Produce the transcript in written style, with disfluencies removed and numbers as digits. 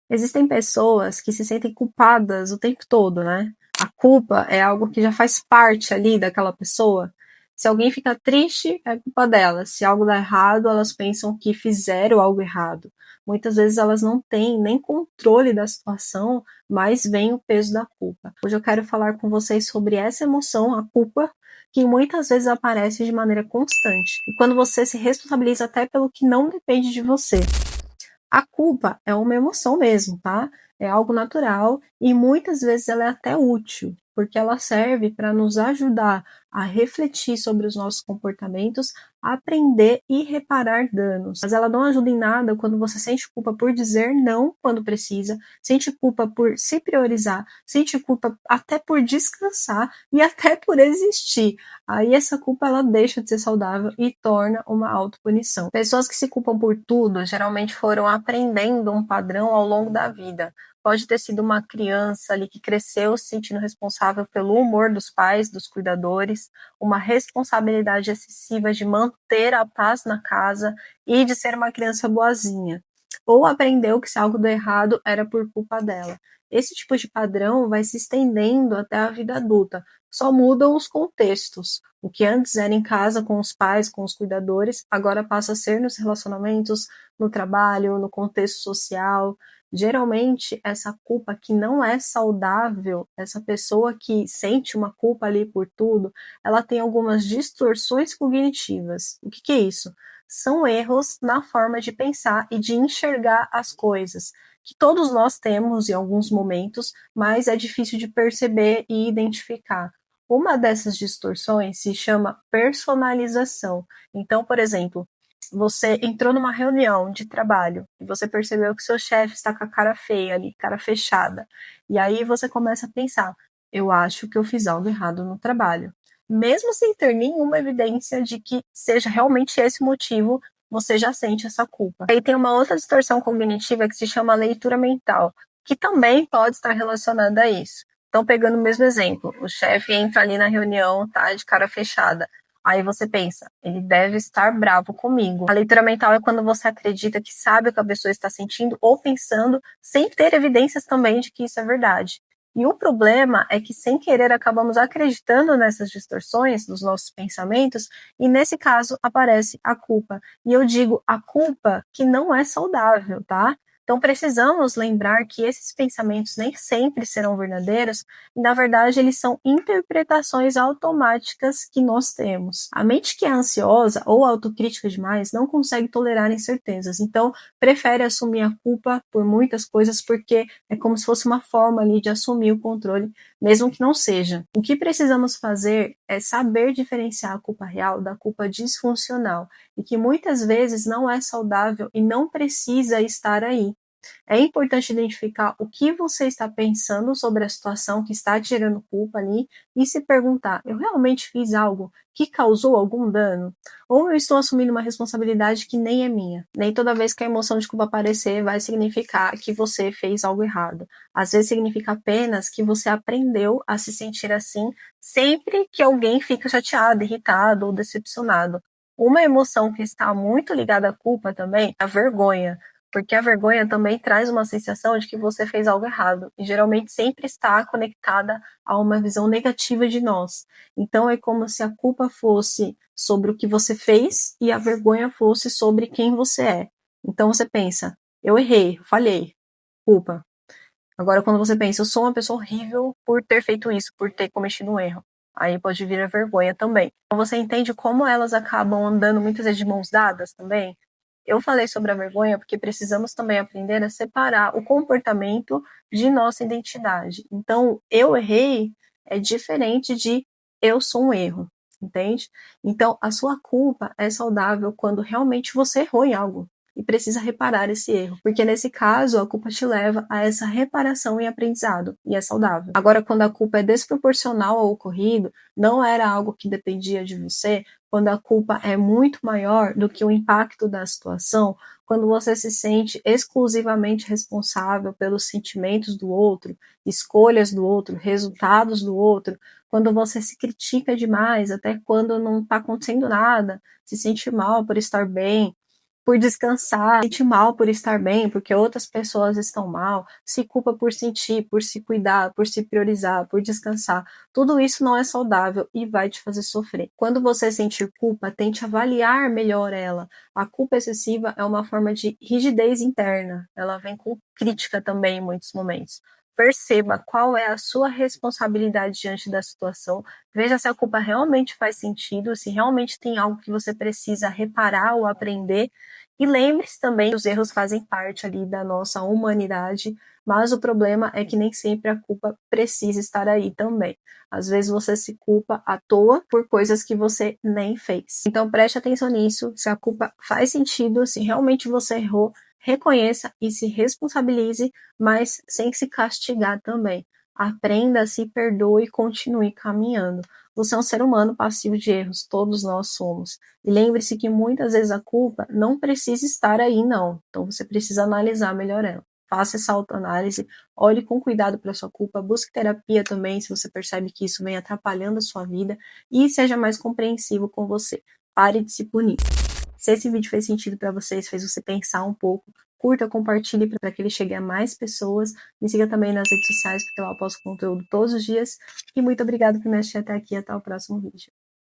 Existem pessoas que se sentem culpadas o tempo todo, né? A culpa é algo que já faz parte ali daquela pessoa. Se alguém fica triste, é culpa delas. Se algo dá errado, elas pensam que fizeram algo errado. Muitas vezes elas não têm nem controle da situação, mas vem o peso da culpa. Hoje eu quero falar com vocês sobre essa emoção, a culpa, que muitas vezes aparece de maneira constante. E quando você se responsabiliza até pelo que não depende de você. A culpa é uma emoção mesmo, tá? É algo natural e muitas vezes ela é até útil, porque ela serve para nos ajudar a refletir sobre os nossos comportamentos, aprender e reparar danos. Mas ela não ajuda em nada quando você sente culpa por dizer não quando precisa, sente culpa por se priorizar, sente culpa até por descansar e até por existir. Aí essa culpa ela deixa de ser saudável e torna uma autopunição. Pessoas que se culpam por tudo geralmente foram aprendendo um padrão ao longo da vida. Pode ter sido uma criança ali que cresceu se sentindo responsável pelo humor dos pais, dos cuidadores, uma responsabilidade excessiva de manter a paz na casa e de ser uma criança boazinha. Ou aprendeu que se algo deu errado era por culpa dela. Esse tipo de padrão vai se estendendo até a vida adulta, só mudam os contextos. O que antes era em casa com os pais, com os cuidadores, agora passa a ser nos relacionamentos, no trabalho, no contexto social. Geralmente, essa culpa que não é saudável, essa pessoa que sente uma culpa ali por tudo, ela tem algumas distorções cognitivas. O que é isso? São erros na forma de pensar e de enxergar as coisas, que todos nós temos em alguns momentos, mas é difícil de perceber e identificar. Uma dessas distorções se chama personalização. Então, por exemplo, você entrou numa reunião de trabalho e você percebeu que seu chefe está com a cara feia ali, cara fechada. E aí você começa a pensar: eu acho que eu fiz algo errado no trabalho. Mesmo sem ter nenhuma evidência de que seja realmente esse o motivo, você já sente essa culpa. Aí tem uma outra distorção cognitiva que se chama leitura mental, que também pode estar relacionada a isso. Então, pegando o mesmo exemplo, o chefe entra ali na reunião, tá, de cara fechada. Aí você pensa, ele deve estar bravo comigo. A leitura mental é quando você acredita que sabe o que a pessoa está sentindo ou pensando, sem ter evidências também de que isso é verdade. E o problema é que, sem querer, acabamos acreditando nessas distorções dos nossos pensamentos, e nesse caso aparece a culpa. E eu digo a culpa que não é saudável, tá? Então precisamos lembrar que esses pensamentos nem sempre serão verdadeiros e, na verdade, eles são interpretações automáticas que nós temos. A mente que é ansiosa ou autocrítica demais não consegue tolerar incertezas, então prefere assumir a culpa por muitas coisas porque é como se fosse uma forma ali de assumir o controle, mesmo que não seja. O que precisamos fazer é saber diferenciar a culpa real da culpa disfuncional e que muitas vezes não é saudável e não precisa estar aí. É importante identificar o que você está pensando sobre a situação que está te gerando culpa ali e se perguntar: eu realmente fiz algo que causou algum dano? Ou eu estou assumindo uma responsabilidade que nem é minha? Nem toda vez que a emoção de culpa aparecer vai significar que você fez algo errado. Às vezes significa apenas que você aprendeu a se sentir assim sempre que alguém fica chateado, irritado ou decepcionado. Uma emoção que está muito ligada à culpa também é a vergonha, porque a vergonha também traz uma sensação de que você fez algo errado, e geralmente sempre está conectada a uma visão negativa de nós. Então é como se a culpa fosse sobre o que você fez e a vergonha fosse sobre quem você é. Então você pensa: eu errei, falhei, culpa. Agora, quando você pensa: eu sou uma pessoa horrível por ter feito isso, por ter cometido um erro, aí pode vir a vergonha também. Então você entende como elas acabam andando muitas vezes de mãos dadas também? Eu falei sobre a vergonha porque precisamos também aprender a separar o comportamento de nossa identidade. Então, eu errei é diferente de eu sou um erro, entende? Então, a sua culpa é saudável quando realmente você errou em algo e precisa reparar esse erro, porque nesse caso a culpa te leva a essa reparação e aprendizado, e é saudável. Agora, quando a culpa é desproporcional ao ocorrido, não era algo que dependia de você, quando a culpa é muito maior do que o impacto da situação, quando você se sente exclusivamente responsável pelos sentimentos do outro, escolhas do outro, resultados do outro, quando você se critica demais, até quando não está acontecendo nada, se sente mal por estar bem, por descansar, se sente mal por estar bem, porque outras pessoas estão mal, se culpa por sentir, por se cuidar, por se priorizar, por descansar. Tudo isso não é saudável e vai te fazer sofrer. Quando você sentir culpa, tente avaliar melhor ela. A culpa excessiva é uma forma de rigidez interna. Ela vem com crítica também em muitos momentos. Perceba qual é a sua responsabilidade diante da situação. Veja se a culpa realmente faz sentido, se realmente tem algo que você precisa reparar ou aprender. E lembre-se também que os erros fazem parte ali da nossa humanidade, mas o problema é que nem sempre a culpa precisa estar aí também. Às vezes você se culpa à toa por coisas que você nem fez. Então preste atenção nisso, se a culpa faz sentido, se realmente você errou, reconheça e se responsabilize, mas sem se castigar também. Aprenda, se perdoe e continue caminhando. Você é um ser humano passivo de erros, todos nós somos. E lembre-se que muitas vezes a culpa não precisa estar aí, não. Então você precisa analisar melhor ela. Faça essa autoanálise, olhe com cuidado para sua culpa, busque terapia também, se você percebe que isso vem atrapalhando a sua vida, e seja mais compreensivo com você. Pare de se punir. Se esse vídeo fez sentido para vocês, fez você pensar um pouco, curta, compartilhe para que ele chegue a mais pessoas. Me siga também nas redes sociais, porque lá eu posto conteúdo todos os dias. E muito obrigada por me assistir até aqui. Até o próximo vídeo.